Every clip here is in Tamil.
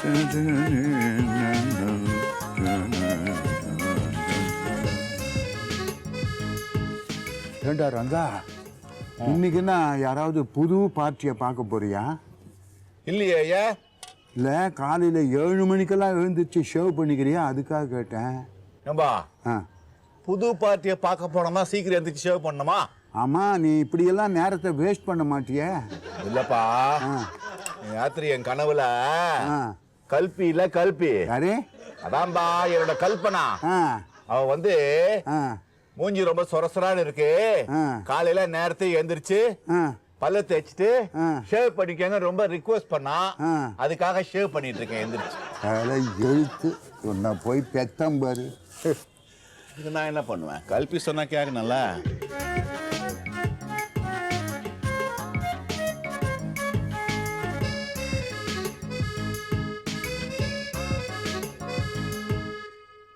ஏண்டா ரங்கா, இன்னைக்குன்னா யாராவது புது பார்ட்டியை பார்க்க போறியா? இல்லையே ஐயா. இல்லை, காலையில் 7 மணிக்கெல்லாம் எழுந்திரிச்சு ஷேவ் பண்ணிக்கிறியா, அதுக்காக கேட்டேன். ஏம்பா, ஆ, புது பார்ட்டியை பார்க்க போனோம்னா சீக்கிரம் எந்திரிச்சு ஷேவ் பண்ணணுமா? ஆமாம், நீ இப்படியெல்லாம் நேரத்தை வேஸ்ட் பண்ண மாட்டியே. இல்லப்பா, ராத்திரி என் கனவுல கல்பி இல்ல கல்பி. யாரு? அதான்பா என்னோட கல்பனா. அவ வந்து மூஞ்சி ரொம்ப சொரசொரான்னு இருக்கு. காலையில நேரத்தை எந்திரிச்சு பல்ல தேய்ச்சிட்டு ஷேவ் பண்ணிக்கங்க ரொம்ப ரிக்வெஸ்ட் பண்ணா. அதுக்காக ஷேவ் பண்ணிட்டு இருக்கேன் எந்திரிச்சு. எழுத்து உன்னை போய் பெத்தம்பாரு. இது நான் என்ன பண்ணுவேன்? கல்பி சொன்னா கேட்கணும்ல.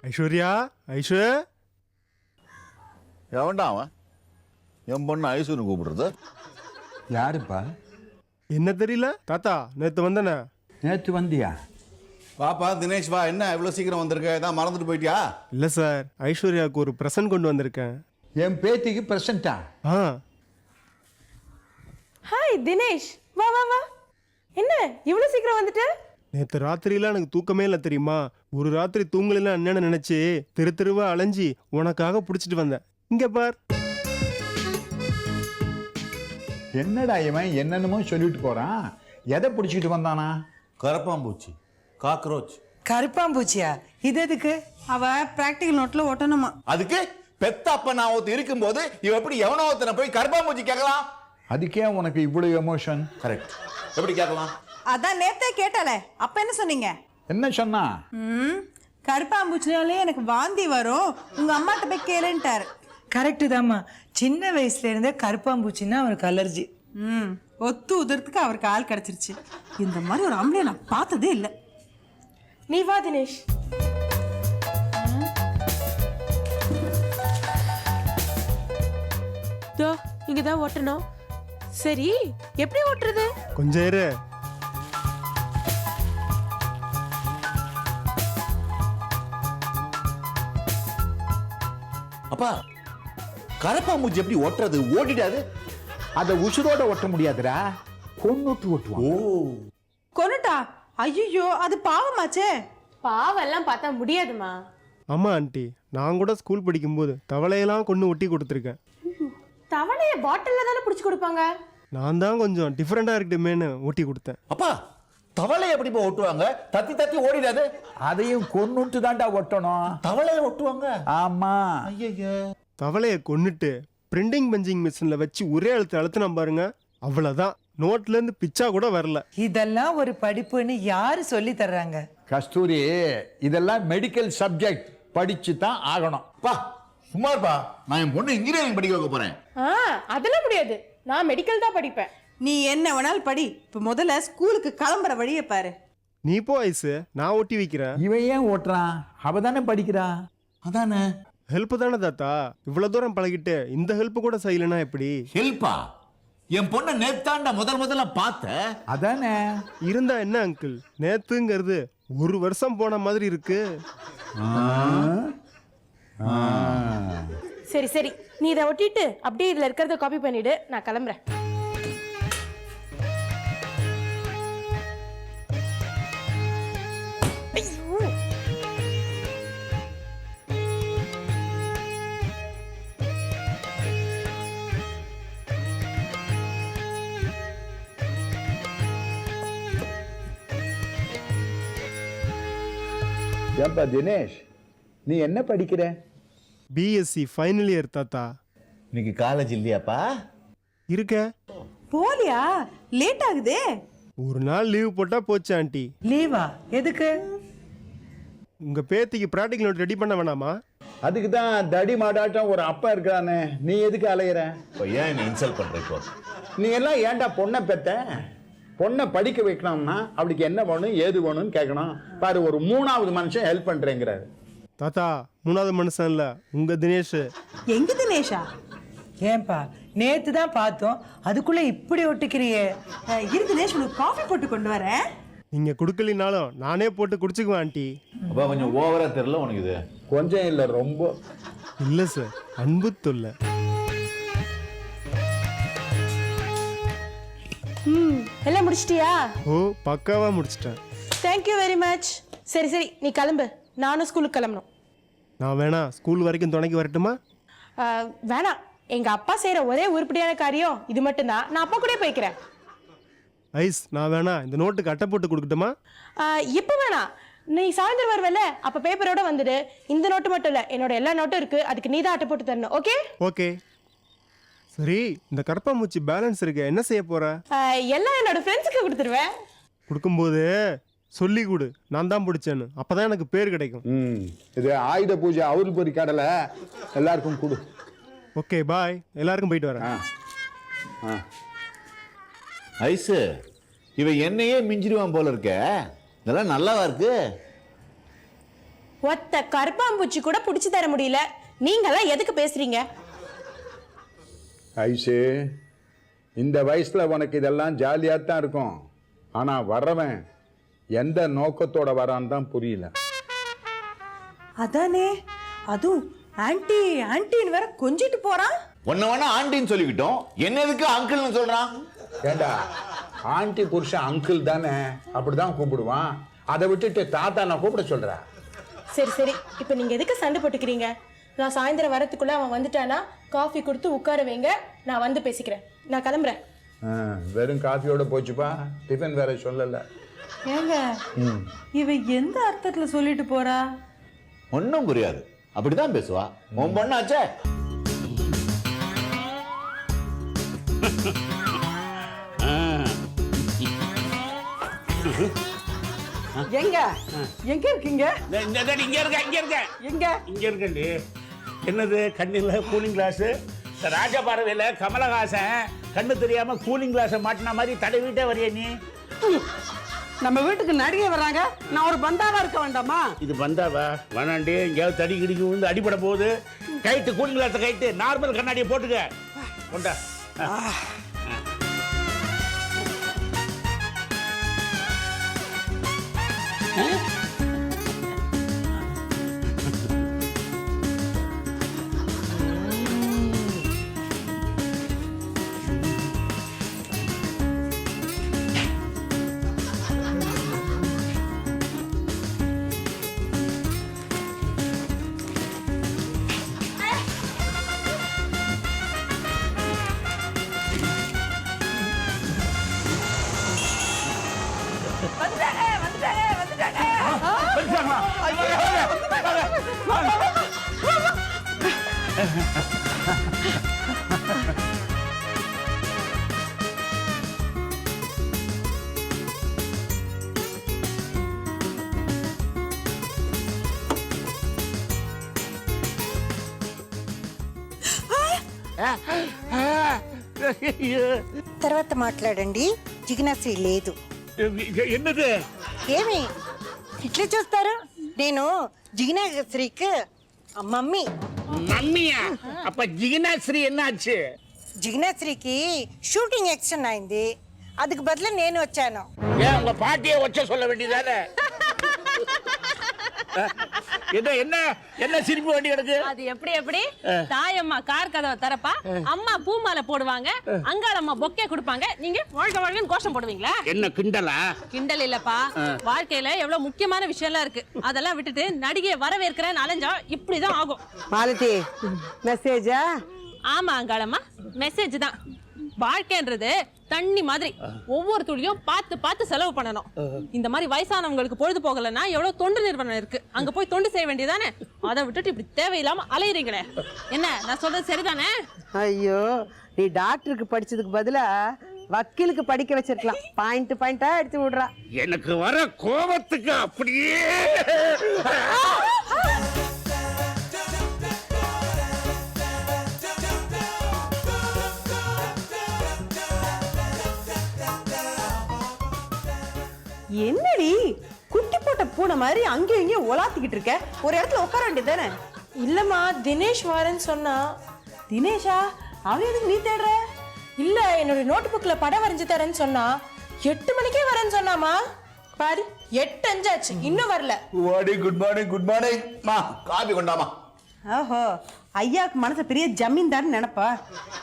ஐஸ்வர்யா, ஐஸ்வ எவன்டா அவன்? என் பொண்ணு ஐசுன்னு கூப்பிடுறது. யாருப்பா? என்ன தெரியல தாத்தா, நேத்து வந்தன. நேற்று வந்தியா? வாப்பா தினேஷ் வா. என்ன இவ்வளவு சீக்கிரம் வந்திருக்க? ஏதாவது மறந்துட்டு போயிட்டியா? இல்ல சார், ஐஸ்வர்யாவுக்கு ஒரு பிரசன்ட் கொண்டு வந்திருக்கேன். என் பேத்திக்கு பிரசன்டா? ஹாய் தினேஷ், வா வா வா. என்ன இவ்வளவு சீக்கிரம் வந்துட்ட? நேத்து ராத்திரியில எனக்கு தூக்கமே இல்லை தெரியுமா. ஒரு ராத்திரி தூங்கல என்னன்னு நினைச்சு தெரு தெருவா அலைஞ்சி உனக்காக பிடிச்சிட்டு வந்தேன். இங்க பார். என்னடா இவன் என்னென்னமோ சொல்லிட்டு போறான். எதை பிடிச்சிட்டு வந்தானா? கரப்பாம்பூச்சி, காக்ரோச். கருப்பாம்பூச்சியா? இது எதுக்கு? அவ பிராக்டிகல் நோட்ல ஒட்டணுமா. அதுக்கு பெத்த அப்ப நான் ஒருத்தர் இருக்கும்போது இவ எப்படி எவனோ ஒருத்தனை போய் கரப்பாம்பூச்சி கேட்கலாம்? அதுக்கே உனக்கு இவ்வளவு எமோஷன்? கரெக்ட். எப்படி கேட்கலாம்? அதான் நேத்தே கேட்டாலே. அப்ப என்ன சொன்னீங்க? என்ன சொன்னா? கருப்பாம்பூச்சினாலே எனக்கு வாந்தி வரும், உங்க அம்மாட்ட போய் கேளுன்ட்டாரு. கரெக்டு தாம்மா. சின்ன வயசுல இருந்தே கருப்பாம்பூச்சின்னா அவருக்கு அலர்ஜி. ஒத்து உதறதுக்கு அவருக்கு ஆள் கிடைச்சிருச்சு. இந்த மாதிரி ஒரு ஆம்பளைய நான் பார்த்ததே இல்லை. நீ வா தினேஷ். தோ இங்கதான் ஓட்டணும். சரி, எப்படி ஓட்டுறது? கொஞ்சம் இரு. அப்பா, கரப்பாம்பூச்சி எப்படி ஓட்டுறது? ஓட்டிடாது. அதை உசுரோட ஒட்ட முடியாதுடா, கொன்னுட்டு ஓட்டுவான். கொன்னுட்டா? ஐயோ, அது பாவமாச்சே. பாவெல்லாம் பார்த்தா முடியாதுமா. ஆமா ஆண்டி, நான் கூட ஸ்கூல் படிக்கும்போது தவளையெல்லாம் கொண்டு ஒட்டி கொடுத்துருக்கேன். தவளைய பாட்டில்ல தானே பிடிச்சு கொடுப்பாங்க. நான் தான் கொஞ்சம் டிஃப்ரெண்டா இருக்கட்டுமேனு ஒட்டி கொடுத்தேன். அப்பா, தவளை எப்படி ஓட்டுவாங்க? தத்தி தத்தி ஓடிடாது. அதையும் கொன்னுட்டு தான்டா ஒட்டணும். தவளையை ஓட்டுவாங்க? ஆமா. ஐயோ, தவளையை கொன்னுட்டு பிரிண்டிங் பஞ்சிங் மிஷின்ல வச்சு ஒரே அழுத்தினா பாருங்க, அவ்வளவுதான். நோட்ல இருந்து பிச்சா கூட வரல. இதெல்லாம் ஒரு படிப்புன்னு யாரு சொல்லி தர்றாங்க? கஸ்தூரி, இதெல்லாம் மெடிக்கல் சப்ஜெக்ட், படிச்சு தான் ஆகணும். பா சும்மாப்பா, நான் என் பொண்ணு இன்ஜினியரிங் படிக்க வைக்க போறேன். அதெல்லாம் முடியாது, நான் மெடிக்கல் தான் படிப்பேன். நீ என்ன வேணாலும் படி. இப்ப முதல்ல ஸ்கூலுக்கு கிளம்புற வழியை பாரு. நீ போ ஐசு, நான் ஒட்டி வைக்கிறேன். இவன் ஏன் ஓட்டுறான்? அவ தானே படிக்கிறா. அதானே ஹெல்ப் தானே தாத்தா. இவ்வளவு தூரம் பழகிட்டு இந்த ஹெல்ப் கூட செய்யலனா எப்படி? ஹெல்ப்பா? என் பொண்ணை நேத்தாண்டா முதல்ல பார்த்த. அதானே. இருந்தா என்ன அங்கிள், நேத்துங்கிறது 1 வருஷம் போன மாதிரி இருக்கு. சரி சரி, நீ இதை ஒட்டிட்டு அப்படியே இதுல இருக்கிறத காப்பி பண்ணிடு, நான் கிளம்புறேன். ஏப்பா தினேஷ், நீ என்ன படிக்கிற? பிஎஸ்சி ஃபைனல் இயர் தாத்தா. இன்னைக்கு காலேஜ் இல்லையாப்பா? இருக்க. போலியா? லேட் ஆகுதே. ஒரு நாள் லீவ் போட்டா போச்சு ஆண்டி. லீவா? எதுக்கு? உங்க பேத்திக்கு பிராக்டிகல் நோட் ரெடி பண்ண வேணாமா? அதுக்கு தான் தடி மாடாட்டம் ஒரு அப்பா இருக்கானே, நீ எதுக்கு அலையிற? ஏன் நீ இன்சல்ட் பண்ற? இப்போ நீ எல்லாம் ஏன்டா பொண்ணை பெத்த? பொண்ணை படிக்க வைக்கணும்னா அவளுக்கு என்ன வேணும் ஏது வேணும்னு கேட்கணும். பாரு, ஒரு 3வது மனுஷன் ஹெல்ப் பண்றேங்கிறாரு. தாத்தா, 3வது மனுஷன் இல்ல, உங்க தினேஷ். எங்க தினேஷா? ஏன்பா, நேத்து தான் பார்த்தோம், அதுக்குள்ள இப்படி ஒட்டிக்கிறியே. இரு தினேஷ், உனக்கு காஃபி போட்டு கொண்டு வரேன். நீங்க கொடுக்கலினாலும் நானே போட்டு குடிச்சுக்குவேன் ஆண்டி. அப்பா கொஞ்சம் ஓவரா தெரியல உனக்கு இது. கொஞ்சம் இல்லை, ரொம்ப. இல்ல சார், அன்பு தொல்லை. எல்லாம் முடிச்சிட்டியா? ஓ, பக்காவா முடிச்சிட்டேன். Thank you very much. சரி சரி, நீ கிளம்பு, நானும் ஸ்கூலுக்கு கிளம்பணும். நான் வேணா ஸ்கூல் வரைக்கும் துணைக்கு வரட்டுமா? வேணாம், எங்க அப்பா செய்யற ஒரே உருப்படியான காரியம் இது மட்டும்தான். நான் அப்பா கூட போய்க்கிறேன். ஐஸ், நான் வேணா இந்த நோட்டுக்கு அட்டை போட்டு கொடுக்கட்டுமா? இப்போ வேணாம், நீ சாயந்தரம் வருவல, அப்ப பேப்பரோட வந்துடு. இந்த நோட்டு மட்டும் இல்ல, என்னோட எல்லா நோட்டும் இருக்கு, அதுக்கு நீ தான் அட்டை போட்டு தரணும். Okay okay. சரி, இந்த கரப்பாம்பூச்சி பேலன்ஸ் இருக்கு, என்ன செய்ய போற? எல்லாம் என்னோட ஃப்ரெண்ட்ஸுக்கு கொடுத்துருவேன். கொடுக்கும்போது சொல்லி கொடு, நான் தான் பிடிச்சேன்னு, அப்பதான் எனக்கு பேர் கிடைக்கும். இது ஆயுத பூஜை அவுள் பொறி கடலை, எல்லாருக்கும் கொடு. ஓகே பாய், எல்லாருக்கும் போயிட்டு வரேன். ஐசு, இவன் என்னையே மிஞ்சிடுவான் போல இருக்க. இதெல்லாம் நல்லாவா இருக்கு? ஒத்த கருப்பாம்பூச்சி கூட பிடிச்சி தர முடியல, நீங்கெல்லாம் எதுக்கு பேசுறீங்க? ஐசு, இந்த வயசுல உனக்கு இதெல்லாம் ஜாலியாக தான் இருக்கும். ஆனா வர்றவன் எந்த நோக்கத்தோட வரான்னு தான் புரியல. அதானே, அதுவும் ஆன்ட்டி ஆன்ட்டின்னு வேற கொஞ்சிட்டு போறான். ஒன்ன வேணா ஆண்டின்னு சொல்லிக்கிட்டோம், என்ன எதுக்கு அங்கிள்னு சொல்றான்? ஏண்டா, ஆண்டி புருஷன் அங்கிள் தானே, அப்படிதான் கூப்பிடுவான். அதை விட்டுட்டு தாத்தா நான் கூப்பிட சொல்றேன். சரி சரி, இப்போ நீங்க எதுக்கு சண்டை போட்டுக்கிறீங்க? நான் சாயந்தரம் வரத்துக்குள்ள அவன் வந்துட்டானா காஃபி கொடுத்து உட்கார வைங்க, நான் வந்து பேசிக்கிறேன். நான் கிளம்புறேன். வெறும் காஃபியோட போச்சுப்பா, டிஃபன் வேற சொல்லல. ஏங்க, இவ எந்த அர்த்தத்துல சொல்லிட்டு போறா? ஒன்னும் புரியாது, அப்படிதான் பேசுவா. உன் பொண்ணாச்சே. எங்க எங்க இருக்கீங்க? இங்க இருக்க எங்க இங்க இருக்கண்டி. என்னது கண்ணில் கூலிங் கிளாஸ்? ராஜா பார்வையில் கமலஹாசன் கண்ணு தெரியாம கூலிங் கிளாஸை மாட்டின மாதிரி தடவிட்டே வரைய நீ. நம்ம வீட்டுக்கு நடிகை வர்றாங்க, நான் ஒரு பந்தாவா இருக்க வேண்டாமா? இது பந்தாவா? வேணாண்டி, எங்கேயாவது தடி கிடிக்கு வந்து அடிபட போகுது. கைட்டு கூலிங் கிளாஸை கைட்டு நார்மல் கண்ணாடியை போட்டுக்க. கொண்டா. తర్వాత మాట్లాడండి. జిజ్ఞాస లేదు. என்னது? ఏమి ఇట్లా చూస్తారు? నేను జిజ్ఞాశ్రీకి మమ్మీ. మమ్మీయా? అప్ప జిజ్ఞాశ్రీ ఎన్నాச்சு? జిజ్ఞాశ్రీకి షూటింగ్ యాక్షన్ అయింది, அதுக்கு பதிலா నేను వచ్చాను. ஏன் உங்க பாட்டியே வச்ச சொல்ல வேண்டியதானே? என்ன என்ன என்ன சிரிப்பு வேண்டி கிடக்கு? அது எப்படி தாயம்மா கார் கதவை தரப்பா, அம்மா பூ மாலை போடுவாங்க, அங்காளம்மா பொக்கே கொடுப்பாங்க, நீங்க வாழ்க்கை வாழ்க்கைன்னு கோஷம் போடுவீங்களா? என்ன கிண்டலா? கிண்டல் இல்லப்பா, வாழ்க்கையில எவ்வளவு முக்கியமான விஷயம்லாம் இருக்கு, அதெல்லாம் விட்டுட்டு நடிகையை வரவேற்கிறேன்னு அலைஞ்சா இப்படிதான் ஆகும். மாலதி, மெசேஜா? ஆமா அங்காளம்மா, மெசேஜ் தான். வாழ்க்கைன்றது தண்ணி மாதிரி, ஒவ்வொரு துளியும் பார்த்து பார்த்து செலவு பண்ணணும். இந்த மாதிரி வயசானவங்களுக்கு பொழுது போகலன்னா எவ்வளவு தொண்டு நிறுவனம் இருக்கு, அங்க போய் தொண்டு செய்ய வேண்டியதானே. அதை விட்டுட்டு இப்படி தேவையில்லாம அலையிறீங்களே. என்ன நான் சொல்றது சரிதானே? ஐயோ, நீ டாக்டருக்கு படிச்சதுக்கு பதிலா வக்கீலுக்கு படிக்க வச்சிருக்கலாம். பாயிண்டா அடிச்சு விடுறா. எனக்கு வர கோபத்துக்கு அப்படியே என்னடி குட்டி போட்ட பூனை மாதிரி அங்கேயும் இங்கேயும் உலாத்திக்கிட்டு இருக்க? ஒரு இடத்துல உட்கார வேண்டியது தானே? இல்லம்மா, தினேஷ் வரேன்னு சொன்னா. தினேஷா? அவன் எதுக்கு நீ தேடுற? இல்ல, என்னோட நோட் புக்ல படம் வரைஞ்சு தரேன்னு சொன்னா. 8 மணிக்கே வரேன்னு சொன்னாமா. பாரு 8 ஆச்சு இன்னும் வரல. வாடி குட் மார்னிங் குட் மார்னிங். மா காபி கொண்டாமா. ஓஹோ, ஐயாவுக்கு மனசு பெரிய ஜமீன்தார்னு நினைப்பா.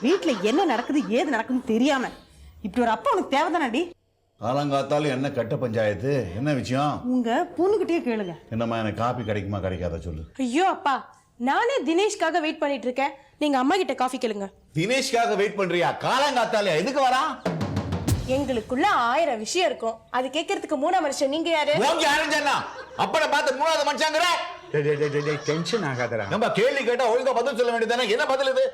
வீட்டுல என்ன நடக்குது ஏது நடக்குதுன்னு தெரியாம இப்படி ஒரு அப்பா உனக்கு தேவைதானடி? காலங்காத்தாலும் என்ன கட்ட பஞ்சாயத்து, என்ன விஷயம்? உங்க பொண்ணுகிட்டயே கேளுங்க. என்னம்மா, எனக்கு காபி கிடைக்குமா கிடைக்காத சொல்லு. ஐயோ அப்பா, நானே தினேஷ்காக வெயிட் பண்ணிட்டு இருக்கேன். நீங்க அம்மா கிட்ட காஃபி கேளுங்க. தினேஷ்காக வெயிட் பண்றியா? காலங்காத்தாலே எதுக்கு வரா? எங்களுக்குள்ள 1000 விஷயம் இருக்கும். அது கேட்கறதுக்கு 3ஆம் மனுஷன் நீங்க யாரு? ஓகே ஆரஞ்சனா. அப்பட பார்த்து 3வது மனுஷங்கற. டென்ஷன் ஆகாதடா. நம்ம கேள்வி கேட்டா ஒழுங்கா பதில் சொல்ல வேண்டியதானே. என்ன பதில் இது?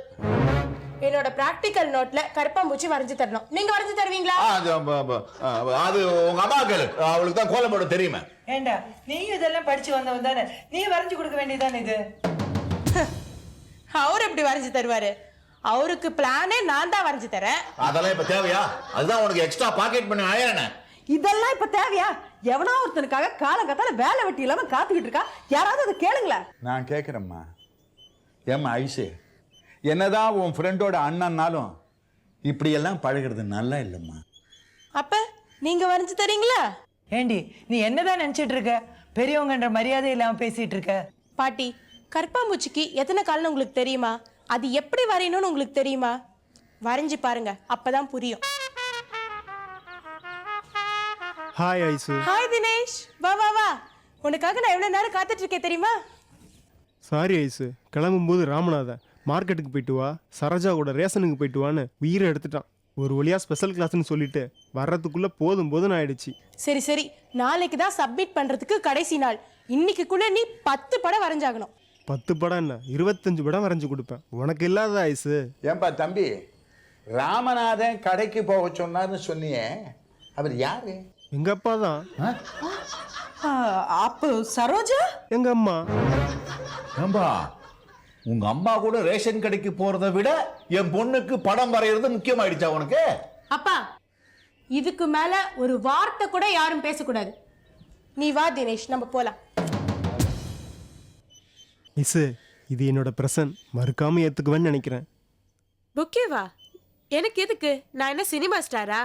என்னோட பிராக்டிகல் நோட்ல கருப்பாம்பூச்சி வரைஞ்சு தரணும். நீங்க வரைஞ்சு தருவீங்களா? அது உங்க அம்மா கேளு, அவளுக்கு தான் கோலம் போட தெரியுமே. ஏண்டா நீயும் இதெல்லாம் படிச்சு வந்தவன் தானே, நீ வரைஞ்சு கொடுக்க வேண்டியதானே இது. அவர் எப்படி வரைஞ்சு தருவாரு? அவருக்கு பிளானே நான் தான் வரைஞ்சு தரேன். அதெல்லாம் இப்ப தேவையா? அதுதான் உனக்கு எக்ஸ்ட்ரா பாக்கெட் பண்ணி ஆயிரனே. இதெல்லாம் இப்ப தேவையா? எவனா ஒருத்தனுக்காக காலங்கத்தால வேலை வெட்டி இல்லாம காத்துக்கிட்டு இருக்கா. யாராவது அதை கேளுங்களேன். நான் கேட்குறேம்மா. ஏம்மா ஐசு, என்னதான் உன் ஃப்ரெண்டோட அண்ணன்னாலும் இப்படியெல்லாம் பழகிறது நல்லா இல்லைம்மா. அப்ப நீங்க வரைஞ்சு தரீங்களா? ஏண்டி நீ என்னதான் நினைச்சிட்டு இருக்க? பெரியவங்கன்ற மரியாதை இல்லாம பேசிட்டு இருக்க. பாட்டி, கருப்பாம்பூச்சிக்கு எத்தனை கால்னு உங்களுக்கு தெரியுமா? அது எப்படி வரையணும்னு உங்களுக்கு தெரியுமா? வரைஞ்சு பாருங்க, அப்பதான் புரியும். Hi ice. ஹாய் தினேஷ், வா வா வா. உனக்காக நான் எவ்வளவு நேரம் காத்துட்டு இருக்கேன் தெரியுமா? சாரி ஐசு, கிளம்பும்போது ராமநாதன் மார்க்கெட்டுக்கு போயிட்டு வா, சரோஜா கூட ரேஷனுக்கு போயிட்டு வான்னு உயிரை எடுத்துட்டான். ஒரு வழியாக ஸ்பெஷல் கிளாஸ்ன்னு சொல்லிட்டு வர்றதுக்குள்ளே போதும் ஆயிடுச்சு. சரி சரி, நாளைக்கு தான் சப்மிட் பண்ணுறதுக்கு கடைசி நாள். இன்னைக்குள்ள நீ 10 படம் வரைஞ்சாகணும். 10 படம் என்ன, 25 படம் வரைஞ்சு கொடுப்பேன். உனக்கு இல்லாத ஐசு. ஏன்பா தம்பி, ராமநாதன் கடைக்கு போக சொன்னார்னு சொன்னியே, அவர் யாரு? எங்கள் அப்பா தான். அப்போ சரோஜா எங்கள் அம்மா. ஏம்பா, உங்க அம்மா கூட ரேஷன் கடைக்கு போறதை விட என் பொண்ணுக்கு படம் வரைகிறது முக்கியமாயிடுச்சா உனக்கு? அப்பா, இதுக்கு மேல ஒரு வார்த்தை கூட யாரும் பேசக்கூடாது. நீ வா தினேஷ், நம்ம போலாம். ஐசு, இது என்னோட பிரசன்ட், மறுக்காம ஏற்றுக்குவேன்னு நினைக்கிறேன். ஓகேவா? எனக்கு எதுக்கு? நான் என்ன சினிமா ஸ்டாரா?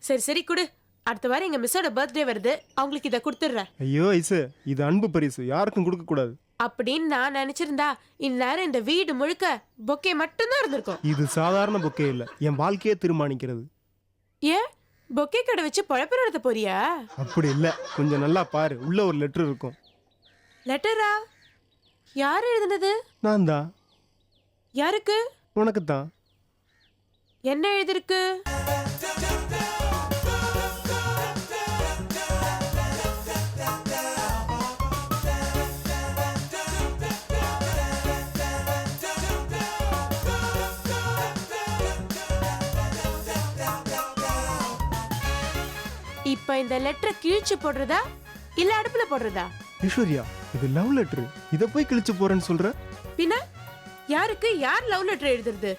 சரி சரி கொடு. அடுத்த வாரம் எங்க மிஸ்ஸோட பர்த்டே வருது, அவங்களுக்கு இதை கொடுத்துட்றேன். ஐயோ ஐசு, இது அன்பு பரிசு, யாருக்கும் கொடுக்கக்கூடாது அப்படின்னு நான் நினைச்சிருந்தா இந்நேரம் இந்த வீடு முழுக்க பொக்கே மட்டும்தான் இருந்திருக்கும். இது சாதாரண பொக்கே இல்லை, என் வாழ்க்கையே தீர்மானிக்கிறது. ஏன் பொக்கே கடை வச்சு பழப்பு நடத்த போறியா? அப்படி இல்லை, கொஞ்சம் நல்லா பாரு, உள்ள ஒரு லெட்டர் இருக்கும். லெட்டரா? யார் எழுதுனது? நான் தான். யாருக்கு? உனக்கு தான். என்ன எழுதிருக்கு? இப்ப இந்த லெட்டரை கிழிச்சு போடுறதா இல்ல அடுப்புல போடுறதா? ஐஸ்வர்யா, இது லவ் லெட்டர், இதை போய் கிழிச்சு போறேன்னு சொல்ற? பின்ன யாருக்கு யார் லவ் லெட்டர் எழுதுறது?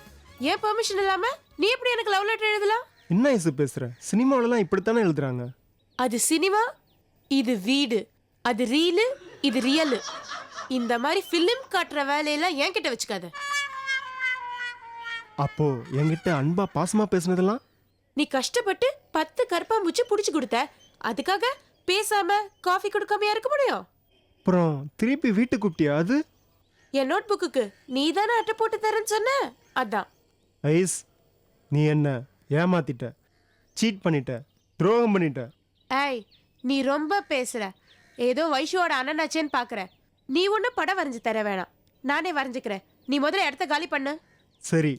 ஏன் பெர்மிஷன் இல்லாம நீ எப்படி எனக்கு லவ் லெட்டர் எழுதலாம்? என்ன ஐசு பேசுற? சினிமாவிலலாம் இப்படித்தானே எழுதுறாங்க. அது சினிமா, இது வீடு. அது ரீலு, இது ரியலு. இந்த மாதிரி ஃபிலிம் காட்டுற வேலையெல்லாம் என்கிட்ட வச்சுக்காத. அப்போ என்கிட்ட அன்பா பாசமா பேசுனதெல்லாம்? நீ கஷ்டப்பட்டு 10 கருப்பாம்பூச்சி புடிச்சு கொடுத்த, அதுக்காக பேசாம காஃபி கொடுக்காமையா இருக்க முடியும்? அப்புறம் திருப்பி வீட்டுக்கு கூப்பிட்டியா? அது என் நோட் புக்குக்கு நீ தானே அட்டை போட்டு தரேன்னு சொன்ன, அதான். ஐஸ், நீ என்ன ஏமாத்திட்ட, சீட் பண்ணிட்ட, துரோகம் பண்ணிட்ட. ஏய், நீ ரொம்ப பேசுற. ஏதோ வைஷுவோட அண்ணனாச்சேன்னு பாக்குற. நீ ஒன்றும் படம் வரைஞ்சு தர வேணாம், நானே வரைஞ்சுக்கிறேன். நீ முதல்ல இடத்த காலி பண்ணு. சரி,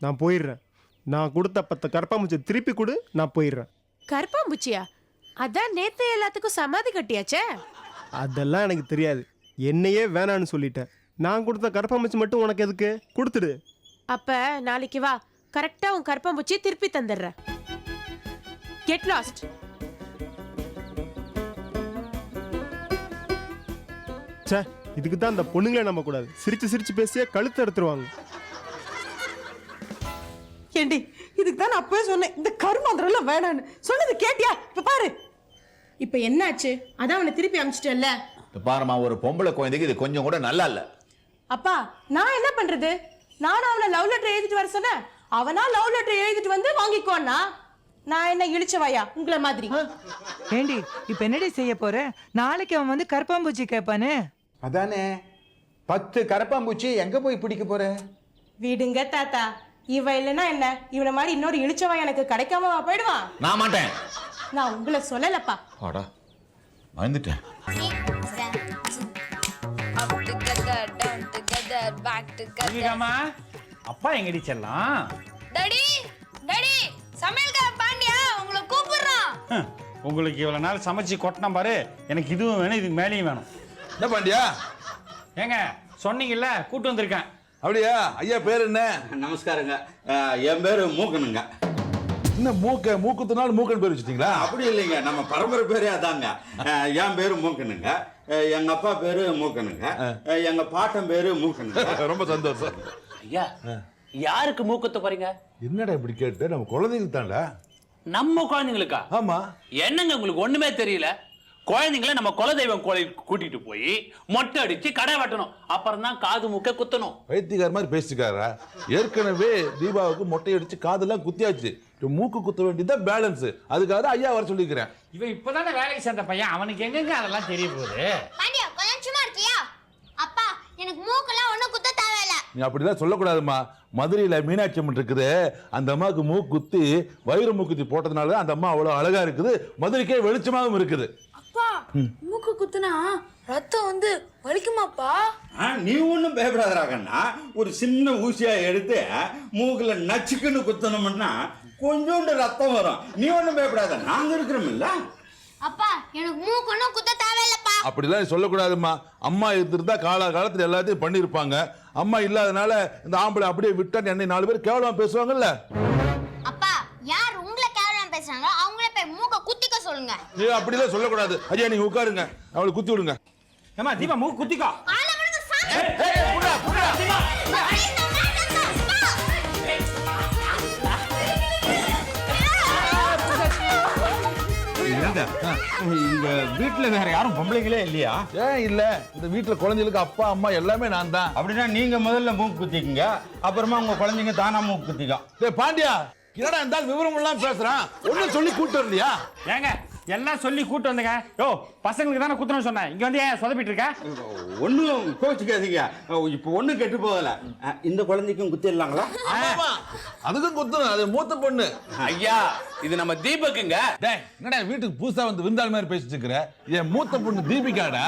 நான் போயிடுறேன். நான் கொடுத்த 10 கருப்பாம்பூச்சி திருப்பி கொடு, நான் போயிடுறேன். கருப்பாம்பூச்சியா? அதான் நேத்து எல்லாத்துக்கும் சமாதி கட்டியாச்சே. அதெல்லாம் எனக்கு தெரியாது, என்னையே வேணான்னு சொல்லிட்டேன். நான் கொடுத்த கருப்பாம்பூச்சி மட்டும் உனக்கு எதுக்கு? கொடுத்துடு. அப்ப நாளைக்கு வா, கரெக்டா உன் கருப்பாம்பூச்சி திருப்பி தந்துடுறேன். Get lost. சே, இதுக்கு தான் அந்த பொண்ணுங்களே நம்ப கூடாது. சிரிச்சு சிரிச்சு பேசியே கழுத்து எடுத்துருவாங்க. ஏண்டி, இதுக்கு தான் நான் அப்பவே சொன்னேன், இந்த கருமாந்திரம் எல்லாம் வேணான்னு. சொன்னது கேட்டியா? இப்ப பாரு, இப்ப என்னாச்சு? அதான் அவனை திருப்பி அனுப்பிச்சிட்டல்ல. பாருமா, ஒரு பொம்பளை குழந்தைக்கு இது கொஞ்சம் கூட நல்லா இல்ல. அப்பா, நான் என்ன பண்றது? நானும் அவனை லவ் லெட்டர் எழுதிட்டு வர சொன்னேன். அவனா லவ் லெட்டர் எழுதிட்டு வந்து வாங்கிக்குவானா? நான் என்ன இழிச்சவாயா உங்களை மாதிரி? ஏண்டி இப்ப என்னடி செய்ய போற? நாளைக்கு அவன் வந்து கருப்பாம்பூச்சி கேட்பானே. அதானே 10 கரப்பாம்பூச்சி எங்க போய் பிடிக்க போற? விடுங்க தாத்தா, இவ இல்லைன்னா என்ன, இவனை மாதிரி இன்னொரு இழிச்சவாய் எனக்கு கிடைக்காம போயிடுவான். நான் மாட்டேன். நான் உங்களை சொல்லலப்பா. வாடா வந்துட்டேன். அப்பா எங்கடி செல்லாம்? டாடி டாடி சமையல்கார பாண்டியா உங்களை கூப்பிடுறான். உங்களுக்கு இவ்வளவு நாள் சமைச்சு கொட்டினா பாரு, எனக்கு இதுவும் வேணும், இதுக்கு மேலேயும் வேணும். என்ன பாண்டியா? ஏங்க சொன்னீங்கல்ல, கூட்டு வந்திருக்கேன். அப்படியா? ஐயா பேர் என்ன? நமஸ்காரங்க. என் பேரு மூக்கனுங்க. என்ன மூக்குத்தினாலும் மூக்கன் பேர் வச்சுட்டீங்களா? அப்படி இல்லைங்க, நம்ம பரம்பரை பேரே அதாங்க. என் பேரு மூக்கனுங்க, எங்க அப்பா பேரு மூக்கனுங்க, எங்க பாட்டன் பேரு மூக்கனுங்க. ரொம்ப சந்தோஷம். ஐயா, யாருக்கு மூக்கத்த போறீங்க? என்னடா இப்படி கேட்டு? நம்ம குழந்தைங்க தான்டா. நம்ம குழந்தைங்களுக்கா? ஆமா. என்னங்க உங்களுக்கு ஒண்ணுமே தெரியல? குழந்தைங்களை நம்ம குலதெய்வம் கோயிலுக்கு கூட்டிட்டு போய் மொட்டை அடிச்சு கடை வெட்டணும், அப்புறம் தான் காது மூக்க குத்தணும். வைத்தியக்கார மாதிரி பேசிக்காரா? ஏற்கனவே தீபாவுக்கு மொட்டை அடிச்சு காதெல்லாம் குத்தியாச்சு. மூக்கு குத்த வேண்டியதான் பேலன்ஸ். அதுக்காக ஐயா வர சொல்லிக்கிறேன். இவன் இப்பதானே வேலைக்கு சேர்ந்த பையன், அவனுக்கு எங்கெங்க அதெல்லாம் தெரிய போகுது? பாண்டியா கொஞ்சம் சும்மா இருக்கியா? அப்பா எனக்கு மூக்கெல்லாம் ஒண்ணும் குத்த தேவையில்ல. நீ அப்படிலாம் சொல்லக்கூடாதுமா. மதுரையில மீனாட்சி அம்மன் இருக்குது, அந்த அம்மாவுக்கு மூக்கு குத்தி வைர மூக்குத்தி போட்டதுனால அந்த அம்மா அவ்வளவு அழகா இருக்குது, மதுரைக்கே வெளிச்சமாகவும் இருக்குது. அப்பா மூக்கு குத்துனா ரத்தம் வந்து வலிக்குமாப்பா? நீ ஒன்றும் பயப்படாதராகண்ணா. ஒரு சின்ன ஊசியா எடுத்து மூக்குல நச்சுக்குன்னு குத்தணும்னா கொஞ்சோண்டு ரத்தம் வரும். நீ ஒன்றும் பயப்படாத, நாங்க இருக்கிறோம்ல. அப்பா எனக்கு மூக்கு ஒண்ணும் குத்த தேவையில்லப்பா. அப்படிலாம் சொல்லக்கூடாதுமா. அம்மா இருந்திருந்தா காலத்துல எல்லாத்தையும் பண்ணிருப்பாங்க. அம்மா இல்லாதனால இந்த ஆம்பளை அப்படியே விட்டா என்னை 4 பேர் கேவலமா பேசுவாங்கல்ல. அப்பா யார் உங்களை கேவலம் பேசுறாங்களோ அவங்களே போய் மூக்க குத்திக்க சொல்லுங்க. நீ அப்படிலாம் சொல்லக்கூடாது. ஐயா நீங்க உட்காருங்க, அவளை குத்தி விடுங்க. ஏமா தீபா மூக்கு குத்திக்கோ. ஆளை விடுங்க சாமி. இங்க வீட்டுல வேற யாரும் பொம்பளைங்களே இல்லையா? ஏன் இல்ல, இந்த வீட்டுல குழந்தைகளுக்கு அப்பா அம்மா எல்லாமே நான் தான். அப்படின்னா நீங்க முதல்ல மூக்கு குத்திக்கங்க, அப்புறமா உங்க குழந்தைங்க தானா மூக்கு குத்திக்கோ. டேய் பாண்டியா, என்னடா இருந்தாலும் விவரம் எல்லாம் பேசுறான். ஒண்ணும் சொல்லி கூட்டு வரலையா? ஏங்க எல்லாம் சொல்லி கூட்டு வந்தங்க. யோ பசங்களுக்கு தானே குத்தணும் சொன்னேன், இங்க வந்து ஏன் சொதப்பிட்டு இருக்க? ஒன்றும் கோச்சுக்காதீங்க, இப்போ ஒன்றும் கெட்டு போகல. இந்த குழந்தைக்கும் குத்திடலாங்களா? ஆமா, அதுக்கும் குத்தணும். அது மூத்த பொண்ணு. ஐயா இது நம்ம தீபக்குங்க. டேய் என்னடா வீட்டுக்கு புதுசா வந்து விருந்தாள் மாதிரி பேசிட்டு இருக்கிற? என் மூத்த பொண்ணு தீபிகாடா.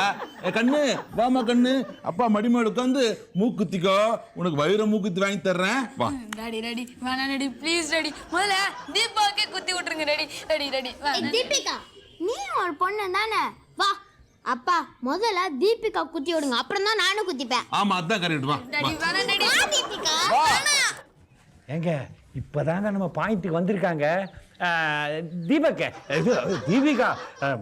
கண்ணு வாமா கண்ணு, அப்பா மடிமேடு உட்காந்து மூக்குத்திக்கோ, உனக்கு வைர மூக்குத்தி வாங்கி தர்றேன் வா. டாடி டாடி வேணா டாடி ப்ளீஸ் டாடி, முதல்ல தீபாவுக்கே குத்தி விட்டுருங்க டாடி. டாடி டாடி தீபிகா நீ ஒரு பொண்ணு தானே, வா அப்பா முதல்ல தீபிகா குத்தி விடுங்க, அப்புறம் தான் நானும் குத்திப்பேன். ஆமா அதான் கரெக்ட். வா டாடி வேணா டாடி. தீபிகா ஏங்க இப்பதாங்க நம்ம பாயிண்ட்டுக்கு வந்திருக்காங்க. தீபக்க தீபிகா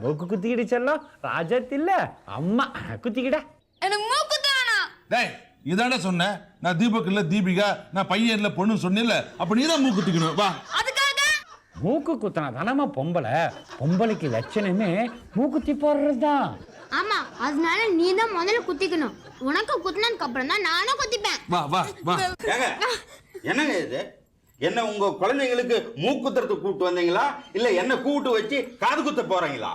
மூக்கு குத்திக்கிட்டு செல்லம், ராஜத் இல்ல அம்மா குத்திக்கிட. எனக்கு மூக்கு வேணாம். டேய் இதானே சொன்னேன், நான் தீபக் இல்ல தீபிகா, நான் பையன் இல்ல பொண்ணு சொன்னேன்ல, அப்ப நீ தான் மூக்குத்திக்கணும். வா. அதுக்காக மூக்கு குத்தினா தானமா பொம்பளை, பொம்பளைக்கு லட்சணமே மூக்குத்தி போடுறதுதான். ஆமா அதனால நீ தான் முதல்ல குத்திக்கணும், உனக்கு குத்தினதுக்கு அப்புறம் தான் நானும் குத்திப்பேன். வா வா வா. என்னங்க இது? என்ன உங்க குழந்தைங்களுக்கு மூக்குத்துறதுக்கு கூப்பிட்டு வந்தீங்களா, இல்ல என்ன கூப்பிட்டு வச்சு காது குத்த போறீங்களா?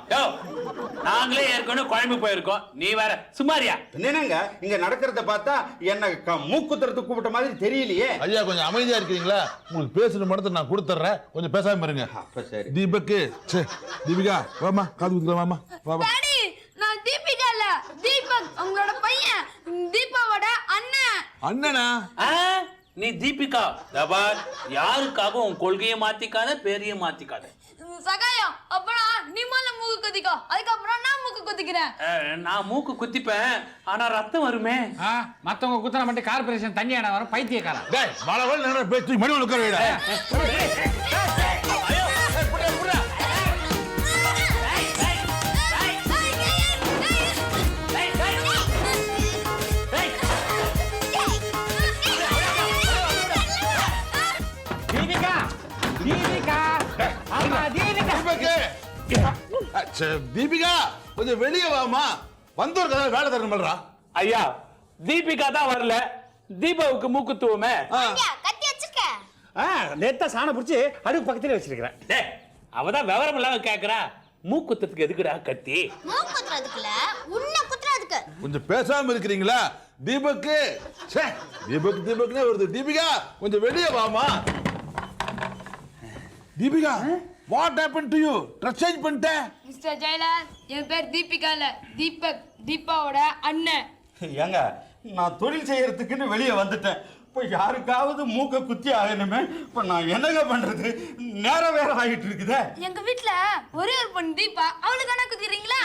நாங்களே ஏற்கனவே குழம்பு போயிருக்கோம், நீ வேற சுமாரியா? என்னங்க இங்க நடக்கிறத பார்த்தா என்ன மூக்குத்துறதுக்கு கூப்பிட்ட மாதிரி தெரியலையே. ஐயா கொஞ்சம் அமைதியா இருக்கீங்களா? உங்களுக்கு பேசுற மடத்தை நான் கொடுத்துறேன், கொஞ்சம் பேசாம இருங்க. அப்ப சரி. தீபக்கு தீபிகா வாமா, காது குத்துக்கலாம் வாமா. வா வா. டாடி நான் தீபிகா இல்ல தீபக், உங்களோட பையன், தீபாவோட அண்ணன். அண்ணனா? நீ தீபிகா தபார், யாருக்காக உன் கொள்கையை மாத்திக்காத, பேரையும் மாத்திக்காத. சகாயம் அப்புறம் நீ முதல்ல மூக்கு குத்திக்கோ, அதுக்கப்புறம் நான் மூக்கு குத்திக்கிறேன். நான் மூக்கு குத்திப்பேன், ஆனா ரத்தம் வருமே. மத்தவங்க குத்தன மட்டும் கார்பரேஷன் தண்ணி ஆன வரும் பைத்தியக்காரன். டேய் வளவள நேரா பேசி மணி உட்கார வைடா. தீபிகா கொஞ்சம் வெளியே வாமா, வந்தோர் கதை வேலை தரணும்டா. ஐயா தீபிகா தான் வரல, தீபாவுக்கு மூக்குத்துவமே. கத்தி வச்சுக்க. நேத்தா சாணம் பிடிச்சி அடுப்பு பக்கத்துல வச்சிருக்கிறேன். அவதான் விவரம் இல்லாம கேக்குறா. மூக்குத்தத்துக்கு எதுக்குடா கத்தி? மூக்குத்துறதுக்குல உன்னை குத்துறதுக்கு. கொஞ்சம் பேசாம இருக்கிறீங்களா? தீபக்கு தீபக்னே வருது. தீபிகா கொஞ்சம் வெளியே வாமா. Deepika what happen to you? Dress change பண்ணிட்ட? மிஸ்டர் ஜெயலால், என் பேர் தீபிகா இல்ல, தீபக், தீபாவோட அண்ணன். ஏங்க நான் தொழில் செய்யறதுக்குன்னு வெளியே வந்துட்டேன். இப்போ யாருக்காவது மூக்க குத்தி ஆகணுமே. இப்போ நான் என்னங்க பண்றது? நேரம் வேற ஆகிட்டு இருக்குதே. எங்க வீட்ல ஒரே ஒரு பொண்ணு தீபா, அவளுக்கு என்ன குத்திக்கிறீங்களா?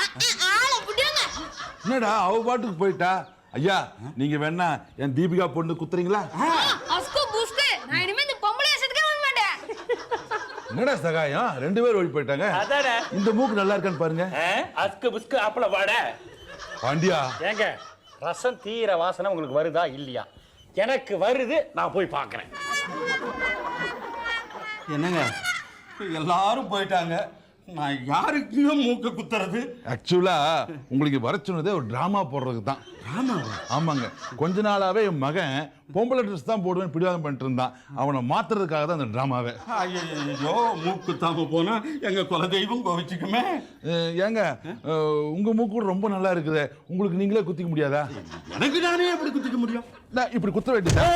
ஆளை புடிங்க. என்னடா அவ பாட்டுக்கு போயிட்டா? ஐயா நீங்க வேணா என் தீபிகா பொண்ணு குத்துறீங்களா? அஸ்கு புஸ்கு, நான் இனிமே இந்த பொம்பளை விஷயத்துக்கே வர மாட்டேன். என்னடா சகாயம், 2 பேர் ஓடி போயிட்டாங்க. அதானே. இந்த மூக்கு நல்லா இருக்கான்னு பாருங்க. அஸ்கு புஸ்கு அப்பள வாட. பாண்டியா ஏங்க ரசம் தீர வாசனை உங்களுக்கு வருதா இல்லையா? எனக்கு வருது, நான் போய் பார்க்குறேன். என்னங்க எல்லாரும் போயிட்டாங்க, நான் யாருக்குங்க மூக்க குத்துறது? ஆக்சுவலா உங்களுக்கு வர சொன்னதே ஒரு டிராமா போடுறதுக்கு தான். ஆமாங்க, கொஞ்ச நாளாவே என் மகன் பொம்பளை ட்ரெஸ் தான் போடுவேன் பிடிவாதம் பண்ணிட்டு இருந்தான். அவனை மாத்துறதுக்காக தான் அந்த டிராமாவே. ஐயோ மூக்கு தாம போனா எங்க குலதெய்வம் கோவிச்சுக்குமே. ஏங்க உங்க மூக்கு ரொம்ப நல்லா இருக்குது, உங்களுக்கு நீங்களே குத்திக்க முடியாதா? எனக்கு நானே எப்படி குத்திக்க முடியும்? இப்படி குத்த வேண்டியதா?